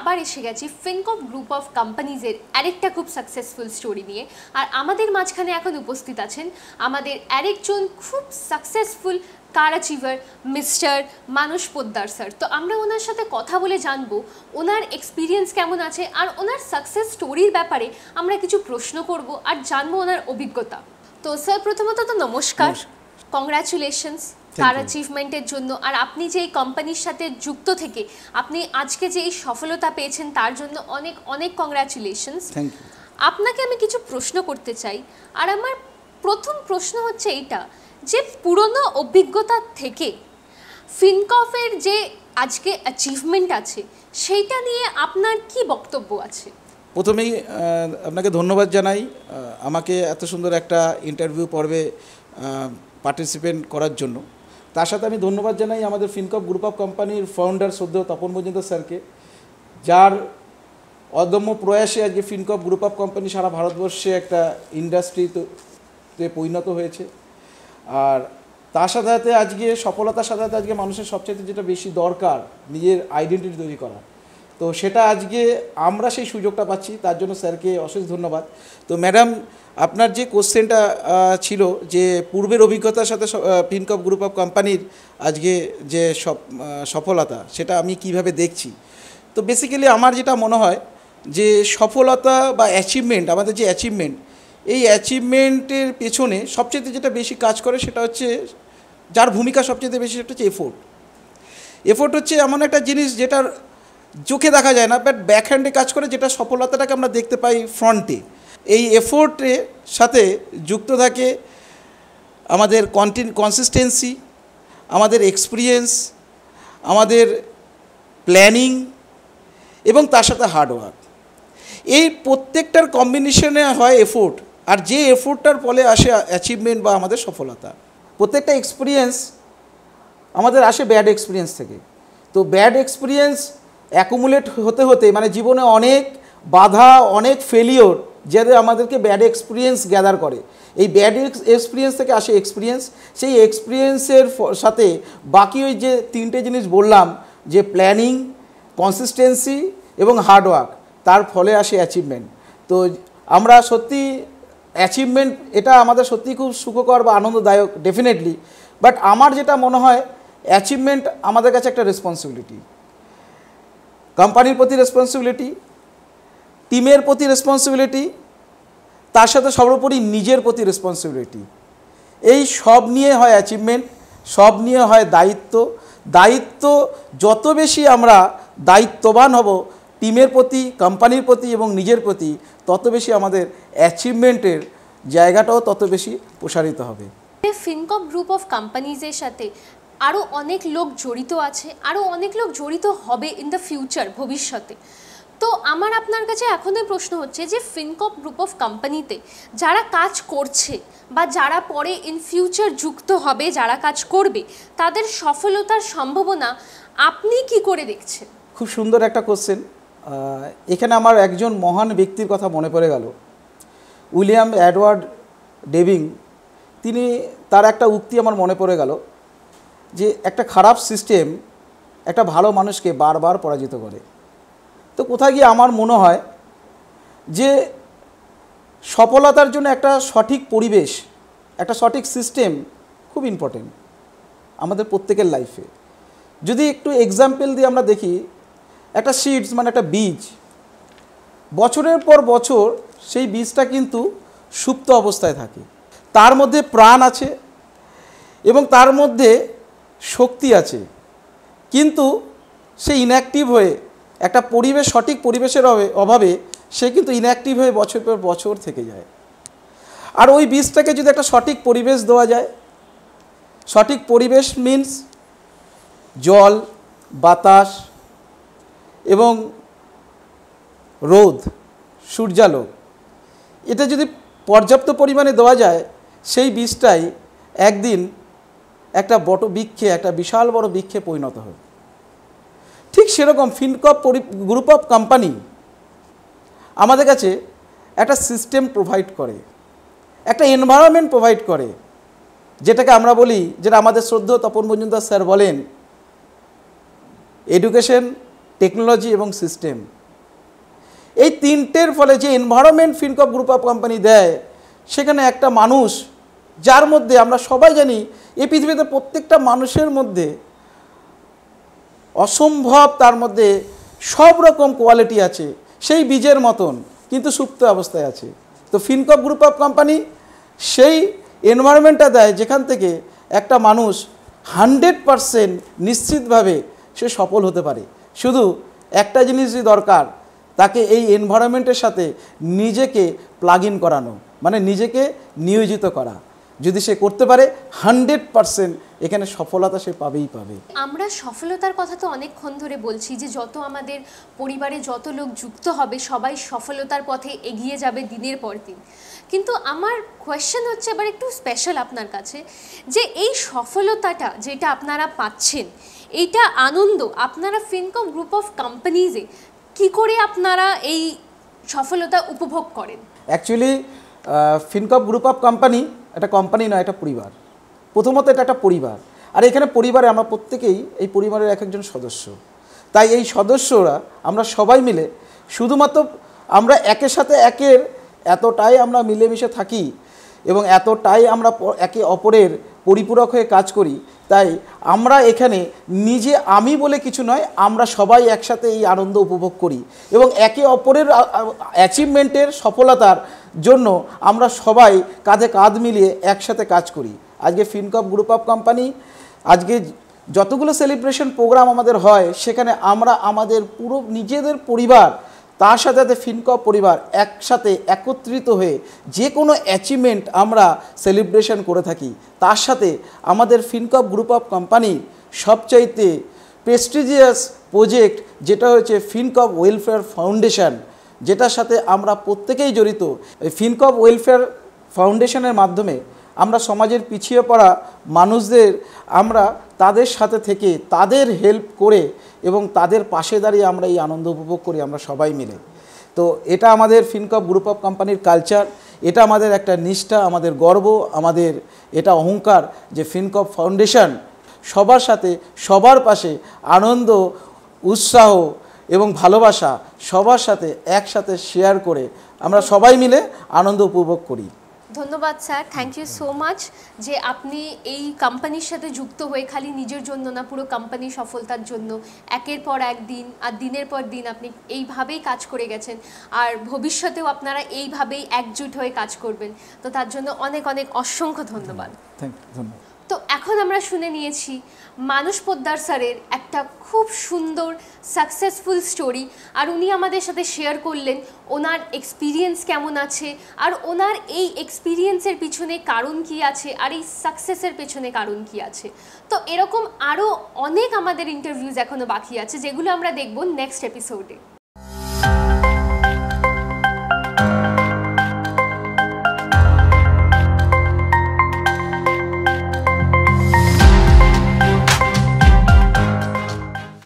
আবার এসে গেছি ফিনকপ গ্রুপ অফ কোম্পানিজের আরেকটা খুব সাকসেসফুল স্টোরি নিয়ে। আর আমাদের মাঝখানে এখন উপস্থিত আছেন আমাদের আরেকজন খুব সাকসেসফুল কার অ্যাচিভার মিস্টার মানস পোদ্দার স্যার। তো আমরা ওনার সাথে কথা বলে জানবো ওনার এক্সপিরিয়েন্স কেমন আছে, আর ওনার সাকসেস স্টোরির ব্যাপারে আমরা কিছু প্রশ্ন করব আর জানবো ওনার অভিজ্ঞতা। তো স্যার প্রথমত তো নমস্কার, কংগ্রাচুলেশনস তার অ্যাচিভমেন্টের জন্য। আর আপনি যে এই কোম্পানির সাথে যুক্ত থেকে আপনি আজকে যে এই সফলতা পেয়েছেন তার জন্য অনেক অনেক কংগ্রাচুলেশনস। আপনাকে আমি কিছু প্রশ্ন করতে চাই। আর আমার প্রথম প্রশ্ন হচ্ছে এইটা, যে পুরনো অভিজ্ঞতা থেকে ফিনকপের যে আজকে অ্যাচিভমেন্ট আছে সেইটা নিয়ে আপনার কি বক্তব্য আছে? প্রথমেই আপনাকে ধন্যবাদ জানাই আমাকে এত সুন্দর একটা ইন্টারভিউ পর্বে পার্টিসিপেট করার জন্য। তার সাথে আমি ধন্যবাদ জানাই আমাদের ফিনকপ গ্রুপ অফ কোম্পানির ফাউন্ডার শ্রদ্ধেয় তপন মজুমদার স্যারকে, যার অদম্য প্রয়াসে আজকে ফিনকপ গ্রুপ অফ কোম্পানি সারা ভারতবর্ষে একটা ইন্ডাস্ট্রিতে পরিণত হয়েছে। আর তার সাথে সাথে আজকে সফলতার সাথে সাথে আজকে মানুষের সবচেয়ে যেটা বেশি দরকার নিজের আইডেন্টিটি তৈরি করা, তো সেটা আজকে আমরা সেই সুযোগটা পাচ্ছি, তার জন্য স্যারকে অশেষ ধন্যবাদ। তো ম্যাডাম, আপনার যে কোশ্চেনটা ছিল যে পূর্বের অভিজ্ঞতার সাথে ফিনকপ গ্রুপ অফ কোম্পানির আজকে যে সফলতা সেটা আমি কিভাবে দেখছি, তো বেসিক্যালি আমার যেটা মনে হয় যে সফলতা বা অ্যাচিভমেন্ট, আমাদের যে অ্যাচিভমেন্ট, এই অ্যাচিভমেন্টের পেছনে সবচেয়ে যেটা বেশি কাজ করে সেটা হচ্ছে, যার ভূমিকা সবচেয়ে বেশি সেটা হচ্ছে এফোর্ট। এফোর্ট হচ্ছে এমন একটা জিনিস যেটার চোখে দেখা যায় না, বাট ব্যাকহ্যান্ডে কাজ করে, যেটা সফলতাটাকে আমরা দেখতে পাই ফ্রন্টে। এই এফোর্টের সাথে যুক্ত থাকে আমাদের কনসিস্টেন্সি, আমাদের এক্সপিরিয়েন্স, আমাদের প্ল্যানিং এবং তার সাথে হার্ডওয়ার্ক। এই প্রত্যেকটার কম্বিনেশনে হয় এফোর্ট, আর যে এফোর্টটার ফলে আসে অ্যাচিভমেন্ট বা আমাদের সফলতা। প্রত্যেকটা এক্সপিরিয়েন্স আমাদের আসে ব্যাড এক্সপিরিয়েন্স থেকে। তো ব্যাড এক্সপিরিয়েন্স অ্যাকুমুলেট হতে হতে মানে জীবনে অনেক বাধা, অনেক ফেলিওর যাদের আমাদেরকে ব্যাড এক্সপিরিয়েন্স গ্যাদার করে। এই ব্যাড এক্সপিরিয়েন্স থেকে আসে এক্সপিরিয়েন্স। সেই এক্সপিরিয়েন্সের সাথে বাকি ওই যে তিনটে জিনিস বললাম, যে প্ল্যানিং, কনসিস্টেন্সি এবং হার্ডওয়ার্ক, তার ফলে আসে অ্যাচিভমেন্ট। তো আমরা সত্যি অ্যাচিভমেন্ট এটা আমাদের সত্যি খুব সুখকর বা আনন্দদায়ক ডেফিনেটলি, বাট আমার যেটা মনে হয় অ্যাচিভমেন্ট আমাদের কাছে একটা রেসপন্সিবিলিটি, কোম্পানির প্রতি রেসপন্সিবিলিটি, টিমের প্রতি রেসপন্সিবিলিটি, তার সাথে সর্বোপরি নিজের প্রতি রেসপন্সিবিলিটি। এই সব নিয়ে হয় অ্যাচিভমেন্ট, সব নিয়ে হয় দায়িত্ব। দায়িত্ব যত বেশি আমরা দায়িত্ববান হব টিমের প্রতি, কোম্পানির প্রতি এবং নিজের প্রতি, তত বেশি আমাদের অ্যাচিভমেন্টের জায়গাটাও তত বেশি প্রসারিত হবে। ফিনকপ গ্রুপ অফ কোম্পানিজের সাথে আরও অনেক লোক জড়িত আছে, আরও অনেক লোক জড়িত হবে ইন দ্য ফিউচার, ভবিষ্যতে। তো আমার আপনার কাছে এখনই প্রশ্ন হচ্ছে যে ফিনকপ গ্রুপ অফ কোম্পানিতে যারা কাজ করছে বা যারা পরে ইন ফিউচার যুক্ত হবে, যারা কাজ করবে, তাদের সফলতার সম্ভাবনা আপনি কি করে দেখছেন? খুব সুন্দর একটা কোশ্চেন। এখানে আমার একজন মহান ব্যক্তির কথা মনে পড়ে গেল, উইলিয়াম এডওয়ার্ড ডেভিং। তার একটা উক্তি আমার মনে পড়ে গেল, যে একটা খারাপ সিস্টেম একটা ভালো মানুষকে বারবার পরাজিত করে। তো কোথায় গিয়ে আমার মনে হয় যে সফলতার জন্য একটা সঠিক পরিবেশ, একটা সঠিক সিস্টেম খুব ইম্পর্টেন্ট আমাদের প্রত্যেকের লাইফে। যদি একটু এক্সাম্পল দিয়ে আমরা দেখি, একটা সিডস মানে একটা বীজ, বছরের পর বছর সেই বীজটা কিন্তু সুপ্ত অবস্থায় থাকে, তার মধ্যে প্রাণ আছে এবং তার মধ্যে শক্তি আছে, কিন্তু সে ইনঅ্যাক্টিভ হয়ে একটা পরিবেশ, সঠিক পরিবেশের অভাবে সে কিন্তু ইনঅ্যাক্টিভ হয়ে বছর পর বছর থেকে যায়। আর ওই বীজটাকে যদি একটা সঠিক পরিবেশ দেওয়া যায়, সঠিক পরিবেশ মিন্স জল, বাতাস এবং রোদ, সূর্যালোক, এটা যদি পর্যাপ্ত পরিমাণে দেওয়া যায়, সেই বীজটাই একদিন একটা বটবৃক্ষে, একটা বিশাল বড় বৃক্ষে পরিণত হবে। ঠিক সেরকম ফিনকপ গ্রুপ অফ কোম্পানি আমাদের কাছে একটা সিস্টেম প্রোভাইড করে, একটা এনভায়রনমেন্ট প্রোভাইড করে, যেটাকে আমরা বলি, যেটা আমাদের শ্রদ্ধেয় তপন মজুমদার স্যার বলেন, এডুকেশন টেকনোলজি এবং সিস্টেম, এই তিনটের ফলে যে environment Fincorp group of company দেয়, সেখানে একটা মানুষ, যার মধ্যে আমরা সবাই জানি এই পৃথিবীতে প্রত্যেকটা মানুষের মধ্যে অসম্ভব, তার মধ্যে সব রকম কোয়ালিটি আছে, সেই বীজের মতন কিন্তু সুপ্ত অবস্থায় আছে। তো ফিনকর্প গ্রুপ অফ কোম্পানি সেই এনভায়রনমেন্টটা দেয় যেখান থেকে একটা মানুষ 100% নিশ্চিতভাবে সে সফল হতে পারে। শুধু একটা জিনিসই দরকার, তাকে এই এনভায়রনমেন্টের সাথে নিজেকে প্লাগ ইন করানো, মানে নিজেকে নিয়োজিত করা। যদি সে করতে পারে 100% এখানে সফলতা সে পাবেই পাবে। আমরা সফলতার কথা তো অনেকক্ষণ ধরে বলছি যে যত আমাদের পরিবারে যত লোক যুক্ত হবে সবাই সফলতার পথে এগিয়ে যাবে দিনের পর দিন। কিন্তু আমার কোয়েশ্চেন হচ্ছে এবার একটু স্পেশাল আপনার কাছে, যে এই সফলতাটা যেটা আপনারা পাচ্ছেন, এইটা আনন্দ আপনারা ফিনকর্প গ্রুপ অফ কোম্পানিজে কি করে আপনারা এই সফলতা উপভোগ করেন? Actually Fincorp group of company একটা কোম্পানি নয়, একটা পরিবার। প্রথমত এটা একটা পরিবার, আর এখানে পরিবারে আমরা প্রত্যেকেই এই পরিবারের এক একজন সদস্য। তাই এই সদস্যরা আমরা সবাই মিলে শুধুমাত্র আমরা একের সাথে একের এতটাই আমরা মিলেমিশে থাকি এবং এতটাই আমরা একে অপরের পরিপূরক হয়ে কাজ করি। তাই আমরা এখানে নিজে আমি বলে কিছু নয়, আমরা সবাই একসাথে এই আনন্দ উপভোগ করি এবং একে অপরের অ্যাচিভমেন্টের সফলতার জন্য আমরা সবাই কাঁধে কাঁধ মিলিয়ে একসাথে কাজ করি। আজকে ফিনকর্প গ্রুপ অফ কোম্পানি আজকে যতগুলো সেলিব্রেশন প্রোগ্রাম আমাদের হয়, সেখানে আমরা আমাদের পুরো নিজেদের পরিবার, তার সাথে সাথে ফিনকর্প পরিবার একসাথে একত্রিত হয়ে যে কোনো অ্যাচিভমেন্ট আমরা সেলিব্রেশন করে থাকি। তার সাথে আমাদের ফিনকর্প গ্রুপ অফ কোম্পানি সবচাইতে প্রেস্টিজিয়াস প্রজেক্ট যেটা হচ্ছে ফিনকর্প ওয়েলফেয়ার ফাউন্ডেশন, যেটার সাথে আমরা প্রত্যেকেই জড়িত। ফিনকর্প ওয়েলফেয়ার ফাউন্ডেশনের মাধ্যমে আমরা সমাজের পিছিয়ে পড়া মানুষদের আমরা তাদের সাথে থেকে তাদের হেল্প করে এবং তাদের পাশে দাঁড়িয়ে আমরা এই আনন্দ উপভোগ করি আমরা সবাই মিলে। তো এটা আমাদের ফিনকর্প গ্রুপ অফ কোম্পানির কালচার, এটা আমাদের একটা নিষ্ঠা, আমাদের গর্ব, আমাদের এটা অহংকার যে ফিনকর্প ফাউন্ডেশন সবার সাথে সবার পাশে আনন্দ, উৎসাহ এবং ভালোবাসা সবার সাথে একসাথে শেয়ার করে আমরা সবাই মিলে আনন্দ উপভোগ করি। ধন্যবাদ sir, thank you so much যে আপনি এই কোম্পানির সাথে যুক্ত হয়ে খালি নিজের জন্য না, পুরো কোম্পানির সফলতার জন্য একের পর এক দিন আর দিনের পর দিন আপনি এইভাবেই কাজ করে গেছেন, আর ভবিষ্যতেও আপনারা এইভাবেই একজুট হয়ে কাজ করবেন। তো তার জন্য অনেক অনেক অসংখ্য ধন্যবাদ। ধন্যবাদ। তো এখন আমরা শুনে নিয়েছি মানস পোদ্দার স্যারের একটা খুব সুন্দর সাকসেসফুল স্টোরি, আর উনি আমাদের সাথে শেয়ার করলেন ওনার এক্সপিরিয়েন্স কেমন আছে, আর ওনার এই এক্সপিরিয়েন্সের পিছনে কারণ কি আছে, আর এই সাকসেসের পেছনে কারণ কি আছে। তো এরকম আরও অনেক আমাদের ইন্টারভিউজ এখনও বাকি আছে, যেগুলো আমরা দেখব নেক্সট এপিসোডে।